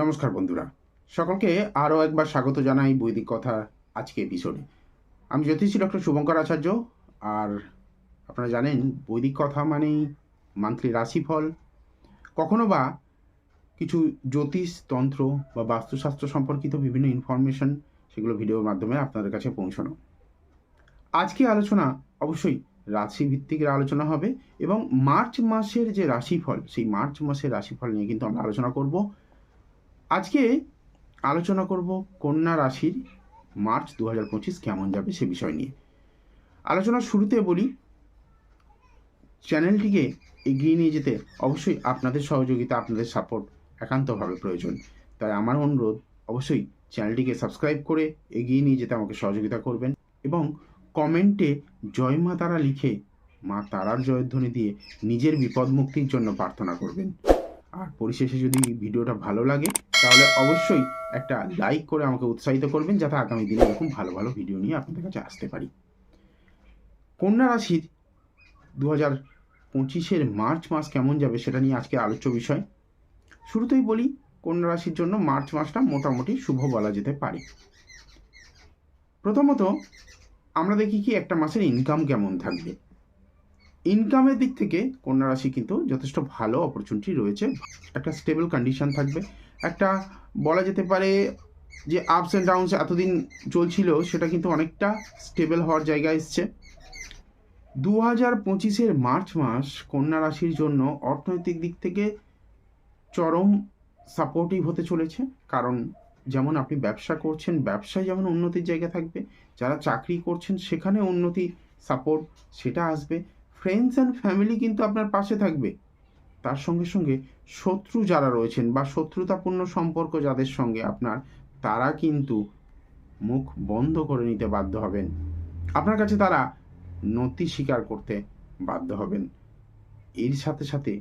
নমস্কার বন্ধুরা, সকলকে আরও একবার স্বাগত জানাই বৈদিক কথা আজকে এপিসোডে। আমি জ্যোতিষী ডক্টর শুভঙ্কর আচার্য। আর আপনারা জানেন বৈদিক কথা মানেই মান্থলি রাশিফল, কখনো বা কিছু জ্যোতিষ তন্ত্র বা বাস্তুশাস্ত্র সম্পর্কিত বিভিন্ন ইনফরমেশন, সেগুলো ভিডিওর মাধ্যমে আপনাদের কাছে পৌঁছানো। আজকে আলোচনা অবশ্যই রাশিভিত্তিক আলোচনা হবে এবং মার্চ মাসের যে রাশিফল, সেই মার্চ মাসের রাশিফল নিয়ে কিন্তু আমরা আলোচনা করব। আজকে আলোচনা করব কন্যা রাশির মার্চ 2025 কেমন যাবে সে বিষয় নিয়ে। আলোচনার শুরুতে বলি, চ্যানেলটিকে এগিয়ে নিয়ে যেতে অবশ্যই আপনাদের সহযোগিতা, আপনাদের সাপোর্ট একান্তভাবে প্রয়োজন। তাই আমার অনুরোধ, অবশ্যই চ্যানেলটিকে সাবস্ক্রাইব করে এগিয়ে নিয়ে যেতে আমাকে সহযোগিতা করবেন এবং কমেন্টে জয় মা তারা লিখে মা তারার জয়ধ্বনি দিয়ে নিজের বিপদ মুক্তির জন্য প্রার্থনা করবেন। আর পরিশেষে যদি ভিডিওটা ভালো লাগে তাহলে অবশ্যই একটা লাইক করে আমাকে উৎসাহিত করবেন, যাতে আগামী দিনে এরকম ভালো ভালো ভিডিও নিয়ে আপনাদের কাছে আসতে পারি। কন্যা রাশির 2025 মার্চ মাস কেমন যাবে সেটা নিয়ে আজকে আলোচ্য বিষয়। শুরুতেই বলি, কন্যা রাশির জন্য মার্চ মাসটা মোটামুটি শুভ বলা যেতে পারে। প্রথমত আমরা দেখি কি একটা মাসের ইনকাম কেমন থাকবে। ইনকামের দিক থেকে কন্যা রাশি কিন্তু যথেষ্ট ভালো অপরচুনিটি রয়েছে, একটা স্টেবল কন্ডিশন থাকবে। একটা বলা যেতে পারে যে আপস অ্যান্ড ডাউনস এতদিন চলছিল, সেটা কিন্তু অনেকটা স্টেবল হওয়ার জায়গায় এসছে। 2025 মার্চ মাস কন্যা রাশির জন্য অর্থনৈতিক দিক থেকে চরম সাপোর্টিভ হতে চলেছে। কারণ যেমন আপনি ব্যবসা করছেন, ব্যবসায় যেমন উন্নতির জায়গা থাকবে, যারা চাকরি করছেন সেখানে উন্নতি সাপোর্ট সেটা আসবে। ফ্রেন্ডস অ্যান্ড ফ্যামিলি কিন্তু আপনার পাশে থাকবে। তার সঙ্গে সঙ্গে শত্রু যারা রয়েছেন বা শত্রুতাপূর্ণ সম্পর্ক যাদের সঙ্গে আপনার, তারা কিন্তু মুখ বন্ধ করে নিতে বাধ্য হবেন। আপনার কাছে তারা নতি স্বীকার করতে বাধ্য হবেন। এর সাথে সাথে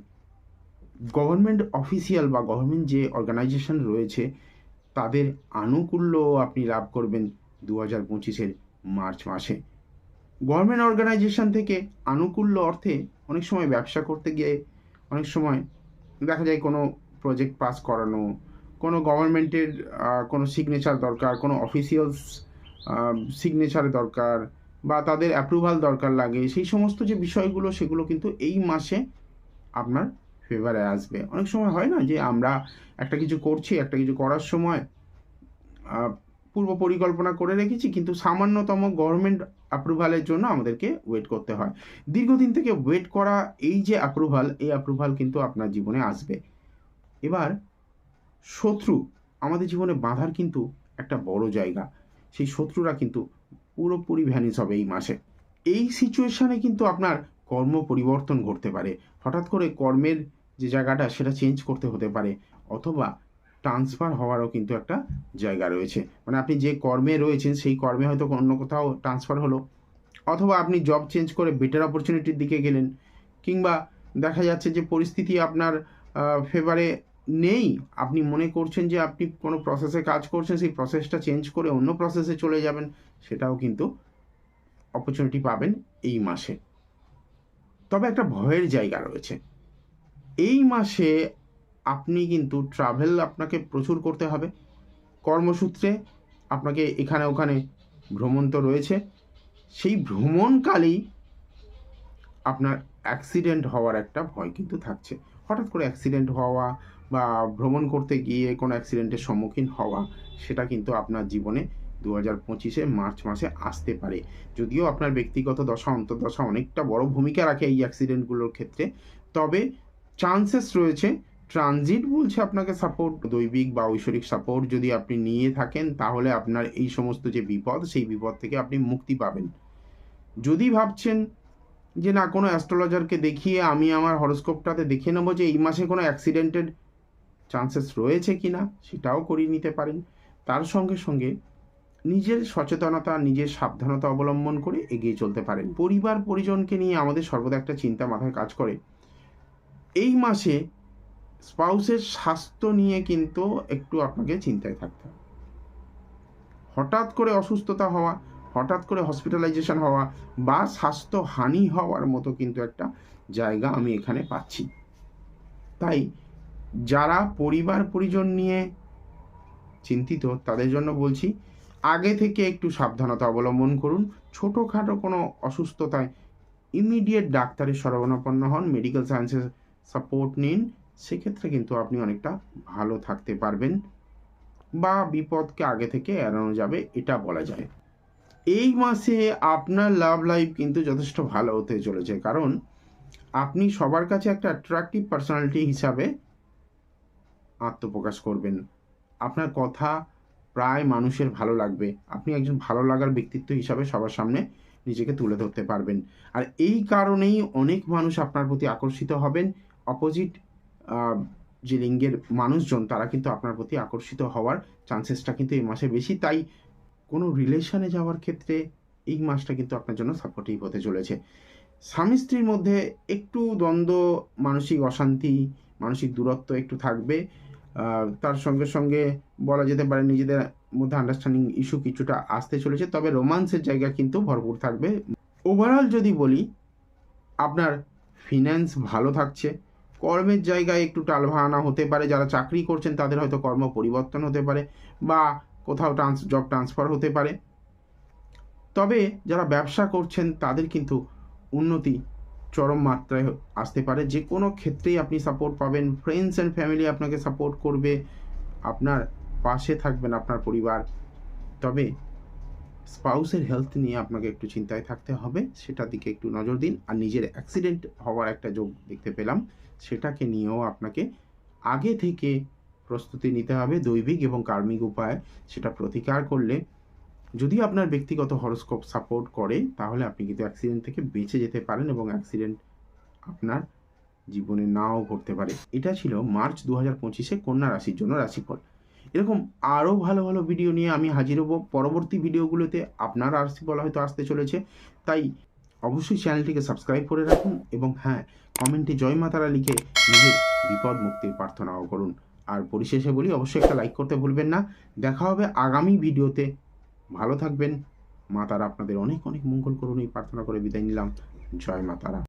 গভর্নমেন্ট অফিসিয়াল বা গভর্নমেন্ট যে অর্গানাইজেশন রয়েছে তাদের আনুকূল্য আপনি লাভ করবেন 2025 মার্চ মাসে। গভর্নমেন্ট অর্গানাইজেশন থেকে আনুকূল্য অর্থে অনেক সময় ব্যবসা করতে গিয়ে অনেক সময় দেখা যায় কোনো প্রজেক্ট পাস করানো, কোনো গভর্নমেন্টের কোনো সিগনেচার দরকার, কোনো অফিসিয়ালস সিগনেচার দরকার বা তাদের অ্যাপ্রুভাল দরকার লাগে, সেই সমস্ত যে বিষয়গুলো সেগুলো কিন্তু এই মাসে আপনার ফেভারে আসবে। অনেক সময় হয় না যে আমরা একটা কিছু করছি, একটা কিছু করার সময় পূর্ব পরিকল্পনা করে রেখেছি, কিন্তু সামান্যতম গভর্নমেন্ট অ্যাপ্রুভালের জন্য আমাদেরকে ওয়েট করতে হয়। দীর্ঘদিন থেকে ওয়েট করা এই যে অ্যাপ্রুভাল, এই অ্যাপ্রুভাল কিন্তু আপনার জীবনে আসবে। এবার শত্রু আমাদের জীবনে বাঁধার কিন্তু একটা বড় জায়গা, সেই শত্রুরা কিন্তু পুরোপুরি ভ্যানিশ হবে এই মাসে। এই সিচুয়েশানে কিন্তু আপনার কর্ম পরিবর্তন ঘটতে পারে। হঠাৎ করে কর্মের যে জায়গাটা সেটা চেঞ্জ করতে হতে পারে, অথবা ট্রান্সফার হওয়ারও কিন্তু একটা জায়গা রয়েছে। মানে আপনি যে কর্মে রয়েছেন সেই কর্মে হয়তো অন্য কোথাও ট্রান্সফার হলো, অথবা আপনি জব চেঞ্জ করে বেটার অপরচুনিটির দিকে গেলেন, কিংবা দেখা যাচ্ছে যে পরিস্থিতি আপনার ফেভারে নেই, আপনি মনে করছেন যে আপনি কোনো প্রসেসে কাজ করছেন, সেই প্রসেসটা চেঞ্জ করে অন্য প্রসেসে চলে যাবেন, সেটাও কিন্তু অপরচুনিটি পাবেন এই মাসে। তবে একটা ভয়ের জায়গা রয়েছে। এই মাসে আপনি কিন্তু ট্রাভেল আপনাকে প্রচুর করতে হবে। কর্মসূত্রে আপনাকে এখানে ওখানে ভ্রমণ তো রয়েছে। সেই ভ্রমণকালেই আপনার অ্যাক্সিডেন্ট হওয়ার একটা ভয় কিন্তু থাকছে। হঠাৎ করে অ্যাক্সিডেন্ট হওয়া বা ভ্রমণ করতে গিয়ে কোনো অ্যাক্সিডেন্টের সম্মুখীন হওয়া, সেটা কিন্তু আপনার জীবনে 2025 মার্চ মাসে আসতে পারে। যদিও আপনার ব্যক্তিগত দশা অন্তর্দশা অনেকটা বড় ভূমিকা রাখে এই অ্যাক্সিডেন্টগুলোর ক্ষেত্রে, তবে চান্সেস রয়েছে। ট্রানজিট বলছে আপনাকে সাপোর্ট, দৈবিক বা ঐশ্বরিক সাপোর্ট যদি আপনি নিয়ে থাকেন, তাহলে আপনার এই সমস্ত যে বিপদ, সেই বিপদ থেকে আপনি মুক্তি পাবেন। যদি ভাবছেন যে না, কোনো অ্যাস্ট্রোলজারকে দেখিয়ে আমি আমার হরোস্কোপটাতে দেখে নেবো যে এই মাসে কোনো অ্যাক্সিডেন্টের চান্সেস রয়েছে কি না, সেটাও করিয়ে নিতে পারেন। তার সঙ্গে সঙ্গে নিজের সচেতনতা, নিজের সাবধানতা অবলম্বন করে এগিয়ে চলতে পারেন। পরিবার পরিজনকে নিয়ে আমাদের সর্বদা একটা চিন্তা মাথায় কাজ করে। এই মাসে স্পাউসের স্বাস্থ্য নিয়ে কিন্তু একটু আপনাকে চিন্তায় থাকতে হবে। হঠাৎ করে অসুস্থতা হওয়া, হঠাৎ করে হসপিটালাইজেশন হওয়া বা স্বাস্থ্যহানি হওয়ার মতো কিন্তু একটা জায়গা আমি এখানে পাচ্ছি। তাই যারা পরিবার পরিজন নিয়ে চিন্তিত তাদের জন্য বলছি আগে থেকে একটু সাবধানতা অবলম্বন করুন। ছোটোখাটো কোনো অসুস্থতায় ইমিডিয়েট ডাক্তারের শরণাপন্ন হন, মেডিকেল সায়েন্সের সাপোর্ট নিন, সেক্ষেত্রে কিন্তু আপনি অনেকটা ভালো থাকতে পারবেন বা বিপদকে আগে থেকে এড়ানো যাবে, এটা বলা যায়। এই মাসে আপনার লাভ লাইফ কিন্তু যথেষ্ট ভালো হতে চলেছে, কারণ আপনি সবার কাছে একটা অ্যাট্রাকটিভ পার্সোনালিটি হিসাবে আত্মপ্রকাশ করবেন। আপনার কথা প্রায় মানুষের ভালো লাগবে, আপনি একজন ভালো লাগার ব্যক্তিত্ব হিসাবে সবার সামনে নিজেকে তুলে ধরতে পারবেন। আর এই কারণেই অনেক মানুষ আপনার প্রতি আকর্ষিত হবেন। অপোজিট যে লিঙ্গের মানুষজন তারা কিন্তু আপনার প্রতি আকর্ষিত হওয়ার চান্সেসটা কিন্তু এই মাসে বেশি। তাই কোনো রিলেশনে যাওয়ার ক্ষেত্রে এই মাসটা কিন্তু আপনার জন্য সাপোর্টিভ হতে চলেছে। স্বামী স্ত্রীর মধ্যে একটু দ্বন্দ্ব, মানসিক অশান্তি, মানসিক দূরত্ব একটু থাকবে। তার সঙ্গে সঙ্গে বলা যেতে পারে নিজেদের মধ্যে আন্ডারস্ট্যান্ডিং ইস্যু কিছুটা আসতে চলেছে, তবে রোমান্সের জায়গা কিন্তু ভরপুর থাকবে। ওভারঅল যদি বলি, আপনার ফিন্যান্স ভালো থাকছে, কর্মের জায়গায় একটু টালবাহানা হতে পারে, যারা চাকরি করছেন তাদের হয়তো কর্ম পরিবর্তন হতে পারে বা কোথাও জব ট্রান্সফার হতে পারে। তবে যারা ব্যবসা করছেন তাদের কিন্তু উন্নতি চরম মাত্রায় আসতে পারে, যে কোনো ক্ষেত্রেই আপনি সাপোর্ট পাবেন। ফ্রেন্ডস অ্যান্ড ফ্যামিলি আপনাকে সাপোর্ট করবে, আপনার পাশে থাকবেন আপনার পরিবার। তবে স্পাউসের হেলথ নিয়ে আপনাকে একটু চিন্তায় থাকতে হবে, সেটার দিকে একটু নজর দিন। আর নিজের অ্যাক্সিডেন্ট হওয়ার একটা যোগ দেখতে পেলাম, সেটাকে নিয়েও আপনাকে আগে থেকে প্রস্তুতি নিতে হবে। দৈবিক এবং কার্মিক উপায় সেটা প্রতিকার করলে, যদি আপনার ব্যক্তিগত হরোস্কোপ সাপোর্ট করে, তাহলে আপনি কিন্তু অ্যাক্সিডেন্ট থেকে বেঁচে যেতে পারেন এবং অ্যাক্সিডেন্ট আপনার জীবনে নাও ঘটতে পারে। এটা ছিল মার্চ 2025 কন্যা রাশির জন্য রাশিফল। এরকম আরও ভালো ভালো ভিডিও নিয়ে আমি হাজির হব পরবর্তী ভিডিওগুলোতে। আপনার রাশিফল হয়তো আসতে চলেছে, তাই অবশ্যই চ্যানেলটিকে সাবস্ক্রাইব করে রাখুন এবং হ্যাঁ, কমেন্টে জয় মা তারা লিখে নিজের বিপদ মুক্তির প্রার্থনাও করুন। আর পরিশেষে বলি, অবশ্যই একটা লাইক করতে ভুলবেন না। দেখা হবে আগামী ভিডিওতে। ভালো থাকবেন। মা তারা আপনাদের অনেক অনেক মঙ্গল করুন এই প্রার্থনা করে বিদায় নিলাম। জয় মা তারা।